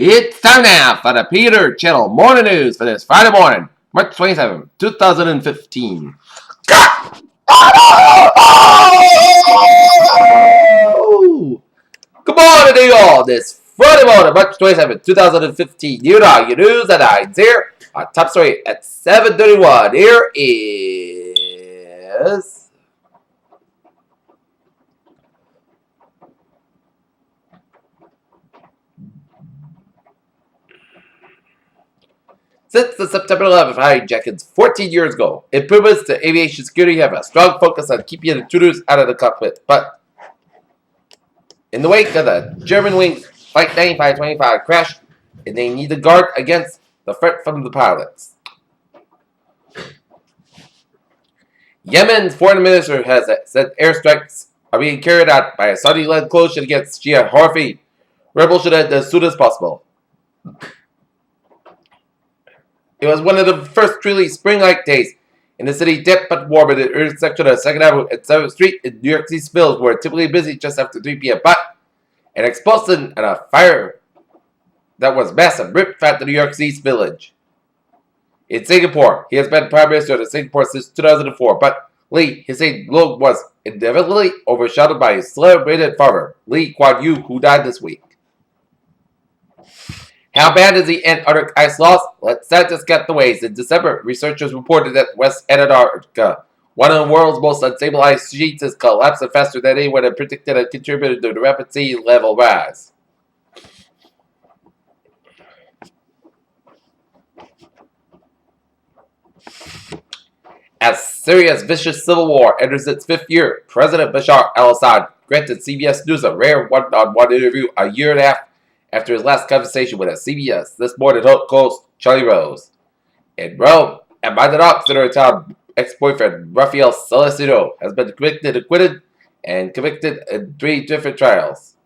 It's time now for the Peter Channel Morning News for this Friday morning, March 27th, 2015. Good morning to you all this Friday morning, March 27th, 2015. You know your news and I here. Our top story at 7:31. Here is... Since the September 11th hijackings 14 years ago, improvements to aviation security have a strong focus on keeping intruders out of the cockpit. But in the wake of the Germanwings Flight 9525 crash, and they need to guard against the threat from the pilots. Yemen's foreign minister has said airstrikes are being carried out by a Saudi-led coalition against Shia Houthi rebels should end as soon as possible. It was one of the first truly spring-like days in the city, dipped but warm in the intersection of 2nd Avenue and 7th Street in New York City. Spills were typically busy just after 3 p.m., but an explosion and a fire that was massive ripped through the New York City's village. In Singapore, he has been Prime Minister of Singapore since 2004, but Lee Hsien Loong was inevitably overshadowed by his celebrated father, Lee Kuan Yew, who died this week. How bad is the Antarctic ice loss? Let scientists get the ways. In December, researchers reported that West Antarctica, one of the world's most unstable ice sheets, is collapsing faster than anyone had predicted and contributed to the rapid sea level rise. As Syria's vicious civil war enters its 5th year, President Bashar al-Assad granted CBS News a rare one-on-one interview a year and a half after his last conversation with a CBS This Morning host Charlie Rose. In Rome, a minor auxiliary town ex-boyfriend Rafael Celestino has been acquitted and convicted in 3 different trials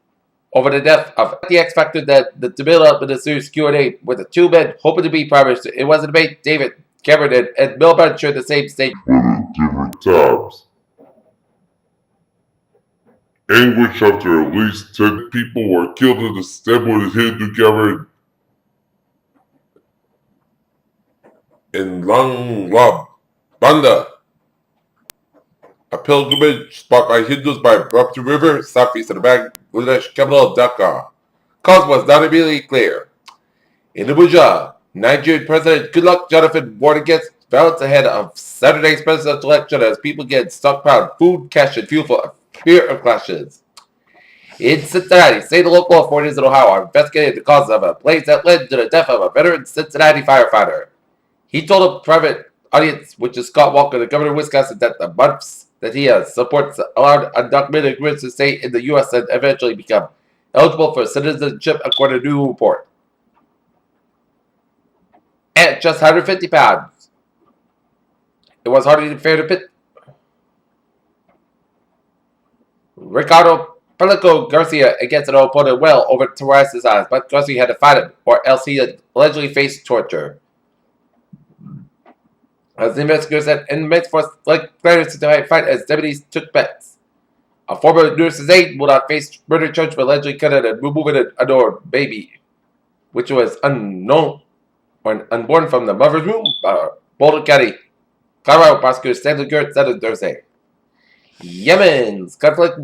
over the death of the X-Factor that the development of the series Q&A with the 2 men hoping to be Prime Minister. It was a debate David Cameron and Milburn shared the same stage at different times. Anguish after at least 10 people were killed in the stem was hit together in Langlab, Banda, a pilgrimage spot by Hindus by Brahmaputra River, southeast of the Bangladesh capital of Dhaka. Cause was not immediately clear. In Abuja, Nigerian President Goodluck Jonathan warned against violence ahead of Saturday's presidential election as people get stockpiled food, cash, and fuel for fear of clashes. In Cincinnati, state and local authorities in Ohio are investigating the cause of a blaze that led to the death of a veteran Cincinnati firefighter. He told a private audience, which is Scott Walker, the governor of Wisconsin, that the months that he supports allowed undocumented immigrants to stay in the U.S. and eventually become eligible for citizenship, according to a new report. At just 150 pounds, it was hardly fair to pit Ricardo Pelico Garcia against an opponent well over Terrace's eyes, but Garcia had to fight him, or else he had allegedly faced torture. As the investigators said, inmates forced players to fight as deputies took bets. A former nurse's aide will not face murder charge for allegedly cutting and removing an unborn baby, which was unknown or unborn from the mother's womb. Boulder County, Colorado prosecutor Stanley Gert said on Thursday. Yemen's conflict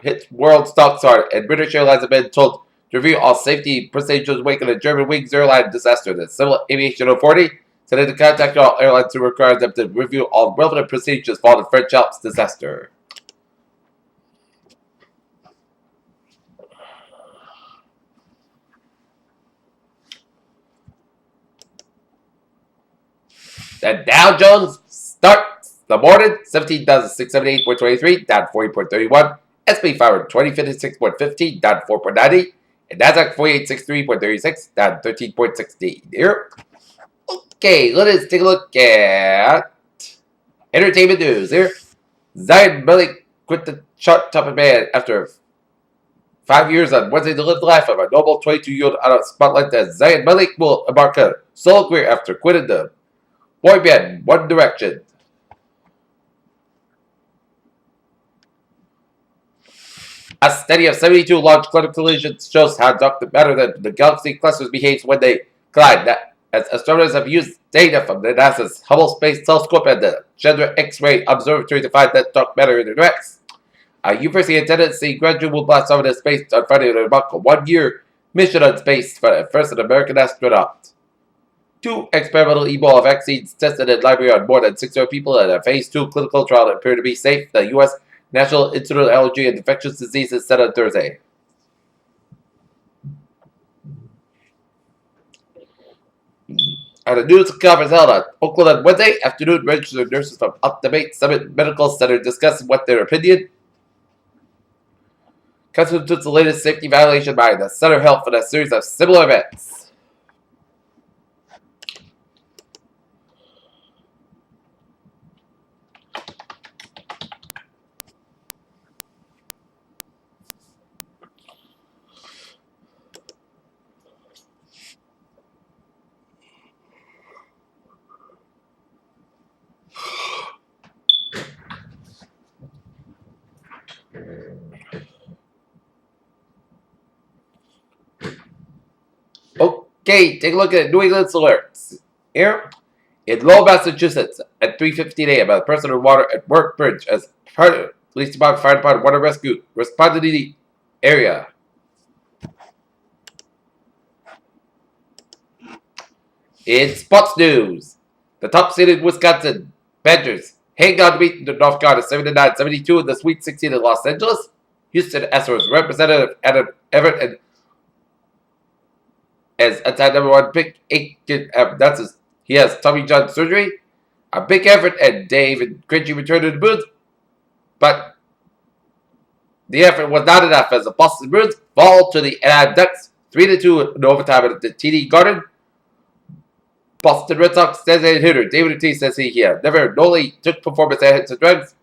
hits world stocks hard, and British Airlines have been told to review all safety procedures waking a German Wiggins airline disaster. The Civil Aviation Authority said it to contact all airlines to require them to review all relevant procedures following the French Alps disaster. The Dow Jones starts the morning 17,678.23, down 40.31. S&P 500 2056.15, down 4.90. And Nasdaq 4863.36, down 13.16. Here. Okay, let us take a look at entertainment news here. Zayn Malik quit the chart topping band after 5 years on Wednesday to live the life of a noble 22-year-old out of spotlight that Zayn Malik will embark a solo career after quitting the boy band One Direction. A study of 72 large cluster collisions shows how dark matter than the galaxy clusters behaves when they collide. That, as astronomers have used data from the NASA's Hubble Space Telescope and the Chandra X-ray Observatory to find that dark matter interacts. A University of Tennessee graduate will blast off into space on Friday in a remarkable one-year mission on space for the first American astronaut. 2 experimental Ebola vaccines tested in library on more than 600 people in a phase 2 clinical trial appear to be safe. The U.S. National Institute of Allergy and Infectious Diseases said on Thursday. At a news conference held on Oakland on Wednesday afternoon, registered nurses from Optimate Summit Medical Center discussed what their opinion constitutes the latest safety violation by the Center Health in a series of similar events. Okay, take a look at New England's alerts. Here, in Lowell, Massachusetts, at 3:15 a.m., a person in water at Work Bridge as part of police department, fire department, water rescue responded to the area. In sports news, the top seeded Wisconsin Badgers hang on to beat the North Carolina 79-72 in the Sweet 16 in Los Angeles. Houston Astros representative Adam Everett and as outside number 1 pick, he has Tommy John surgery. A big effort and David Cringy returned to the booth, but the effort was not enough as the Boston Bruins fall to the Anaheim Ducks 3-2 in overtime at the TD Garden. Boston Red Sox designated hitter David Ortiz says he never only took performance at hits and drugs,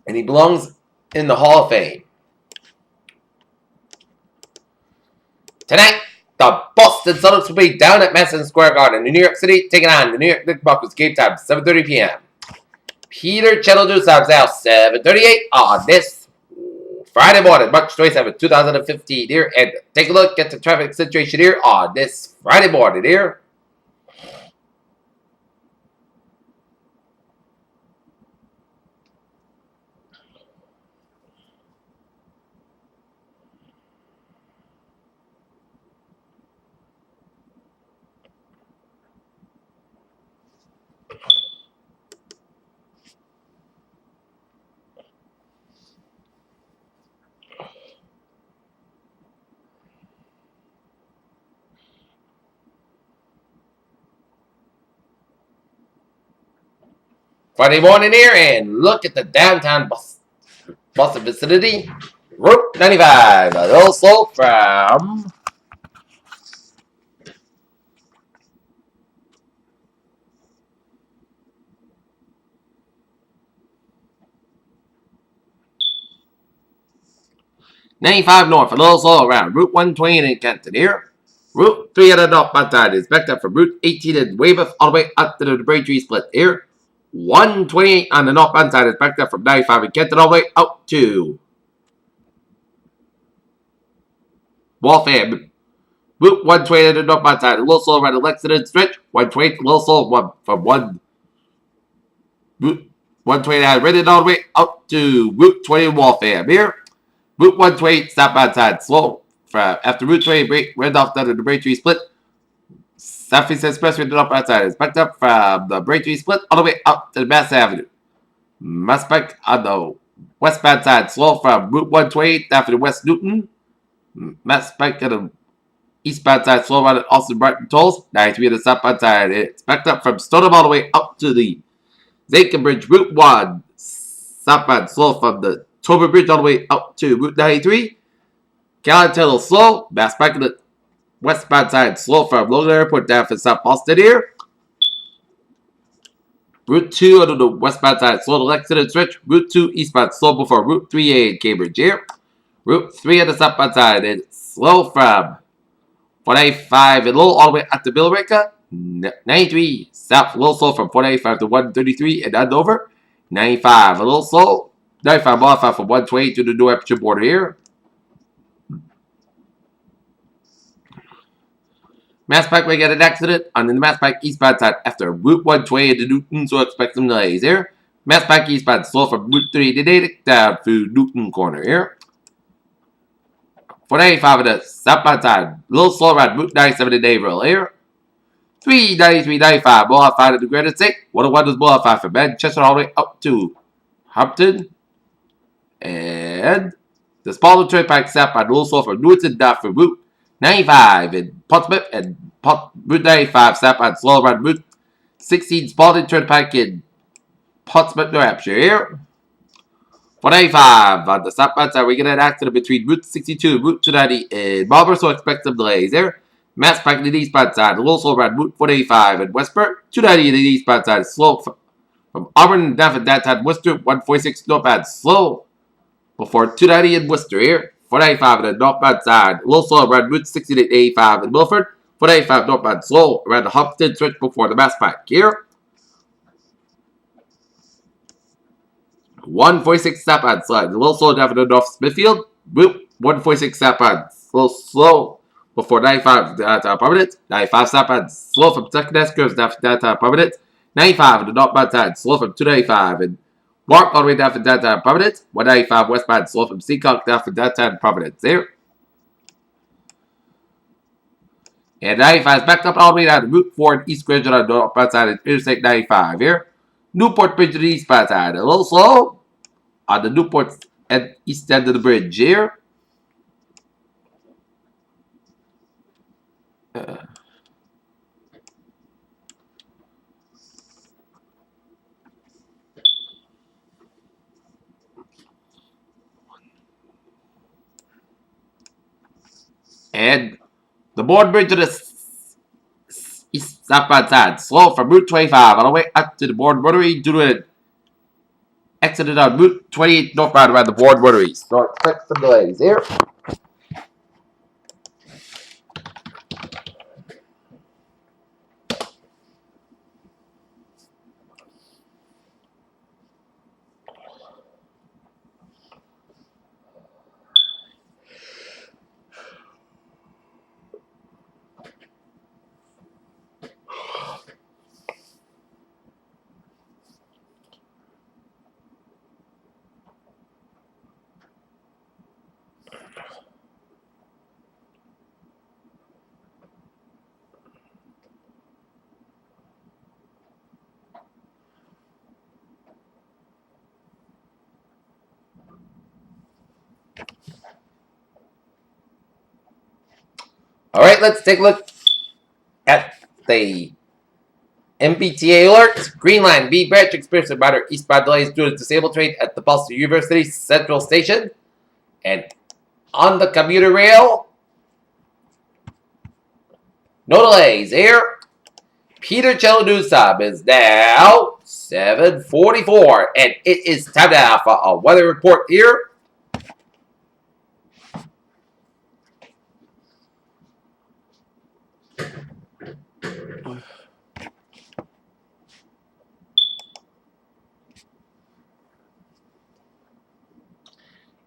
and he belongs in the Hall of Fame. Tonight, the Boston Celtics will be down at Madison Square Garden in New York City, taking on the New York Knickerbockers. Game time, 7:30 p.m. Peter Channel News times now, 7:38 on this Friday morning, March 27, 2015 here. And take a look at the traffic situation here on this Friday morning here. Friday morning here, and look at the downtown Boston vicinity. Route 95, a little slow from '95 north, a little slow around Route 120 in Kenton here. Route 3 at the northbound side is backed up from Route 18 in Weymouth all the way up to the Braintree split here. 128 on the northbound side is backed up from 95 in Kenton all the way out to Waltham. Route 120 on the northbound side, a little slow around the Lexington stretch. 128, a little slow from Route 129 Reading all the way out to Route 20 in Waltham here. Route 128 southbound side slow from after Route 20 ran off down to the Braintree split. Southeast Expressway to the northbound side is backed up from the Braintree split all the way out to the Mass Avenue. Mass Pike on the westbound side slow from Route 128 after the West Newton. Mass Pike on the eastbound side slow around at Austin Brighton tolls. 93 on the southbound side. It's backed up from Stoneham all the way up to the Zachem Bridge. Route 1 southbound slow from the Tober Bridge all the way up to Route 93. Galantino slow. Mass Pike on the westbound side slow from Logan Airport down for South Boston here. Route 2 on the westbound side slow to Lexington stretch. Route 2 eastbound slow before Route 3A in Cambridge here. Route 3 on the southbound side is slow from 495 and Lowell all the way up to Billerica. 93 south a little slow from 495 to 133 and Andover. 95 a little slow 95 modified from 120 to the New Hampshire border here. Mass Pike may get an accident on the Mass Pike eastbound side after Route 120 into Newton, so expect some delays here. Mass Pike eastbound slow from Route 3 to Natick down through Newton Corner here. 495 on the southbound side, a little slow around Route 97 to Naperville here. 393.95 modified at the Granite State. 101 was modified from Manchester all the way up to Hampton. And the Spalding Turnpike southbound, a little slow from Newton down through Route 95 in Portsmouth and Route 95 southbound slow around Route 16 Spalding Turnpike in Portsmouth, New Hampshire here. 495 on the southbound side, we get an accident between Route 62 and Route 290 in Marlborough, so expect some delays there. Mass Pike in the eastbound side, a little slow around Route 485 in Westport. 290 in the eastbound side, slow from Auburn down from downtown Worcester. 146 northbound slow before 290 in Worcester here. 495 on the northbound side, a little slow around Route 6885 in Milford. 495 northbound slow around the Hopkins switch before the Mass Pike here. 146 southbound slide, a little slow down for the North Smithfield. Route 146 southbound, slow before 95 downtown Providence. 95 southbound, slow from Second Escrows down for downtown Providence. 95 on the northbound side, slow from 295 and Mark all the way down for downtown Providence. 195 westbound, slow from Seacock down for downtown Providence there. And 95 is back up all the way down to Route 4 and East Grange on the northbound side of Interstate 95 here. Newport Bridge to the eastbound side, a little slow on the Newport and east end of the bridge here. And the Bourne Bridge to the east southbound side, slow from Route 25 all the way up to the Bourne Rotary due to an accident on Route 28 northbound around the Bourne Rotary. So expect some delays here. All right, let's take a look at the MBTA alert. Green Line B branch experiencing minor eastbound delays due to disabled train at the Boston University Central Station. And on the commuter rail, no delays here. Peter Cello News time is now 7:44, and it is time now for a weather report here.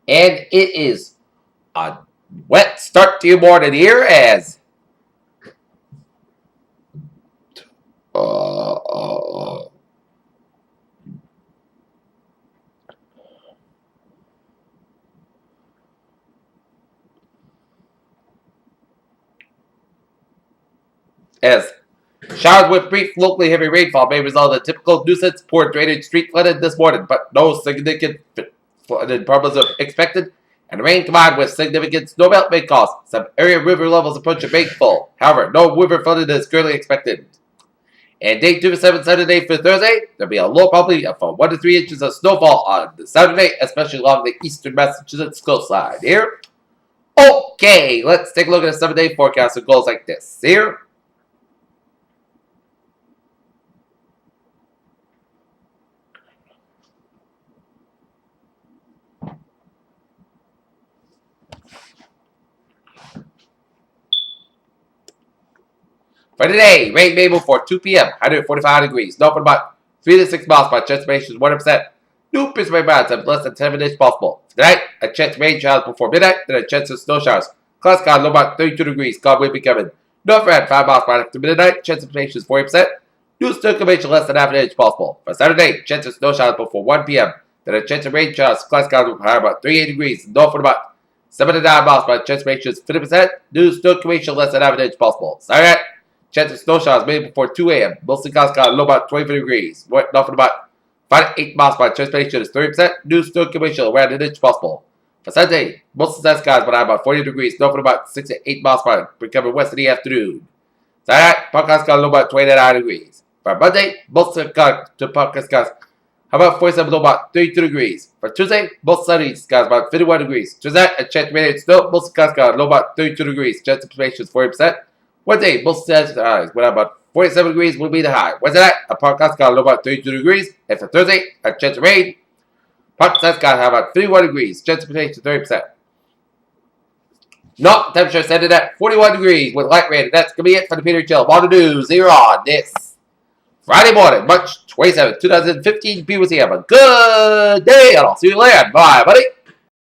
And it is a wet start to your morning here as showers with brief locally heavy rainfall may result in typical nuisance, poor drainage, street flooding this morning, but no significant flooding problems are expected. And rain combined with significant snowmelt may cause some area river levels approaching bank full. However, no river flooding is currently expected. And day 2 of 7 Saturday for Thursday, there'll be a low probability of 1 to 3 inches of snowfall on the Saturday, especially along the eastern Massachusetts coastline here. Okay, let's take a look at a 7-day forecast. It goes like this here. For today, rain may before 2 p.m., 145 degrees. No for about 3 to 6 miles by transpiration is 100%. New Pittsburgh Mountains have less than 10 minutes possible. Tonight, a chance of rain showers before midnight, then a chance of snow showers. Clouds sky low about 32 degrees. Calm wind becoming north around 5 miles per hour after midnight. Chance of precipitation is 40%. New snow accumulation less than half an inch possible. For Saturday, chance of snow showers before 1 p.m. Then a chance of rain showers. Clouds sky higher about 38 degrees. North at about 7 to 9 miles per hour. Chance of precipitation is 50%. New snow accumulation less than half an inch possible. Saturday, chance of snow showers maybe before 2 a.m. Mostly clouds sky low about 24 degrees. North at about 5 to 8 miles per hour. Precipitation is 30%. New snow accumulation around an inch possible. For Sunday, most of the skies will have about 40 degrees. North at about 6 to 8 miles per hour. Becoming west in the afternoon. Saturday, Park skies low about 29 degrees. For Monday, most of the Park skies how about 47 low about 32 degrees. For Tuesday, most sunny skies about 51 degrees. Tuesday, a chance of rain snow. Most skies low about 32 degrees. Chance of precipitation is 40%. Wednesday, most skies will have about 47 degrees will be the high. Wednesday night, a Park sky low about 32 degrees. And for Thursday, a chance of rain. Park sky have about 51 degrees. Chance of precipitation 30%. No, temperature set it at 41 degrees with light rain. That's going to be it for the Peter Chill Water News here on this Friday morning, March 27, 2015. People say have a good day, and I'll see you later. Bye, buddy.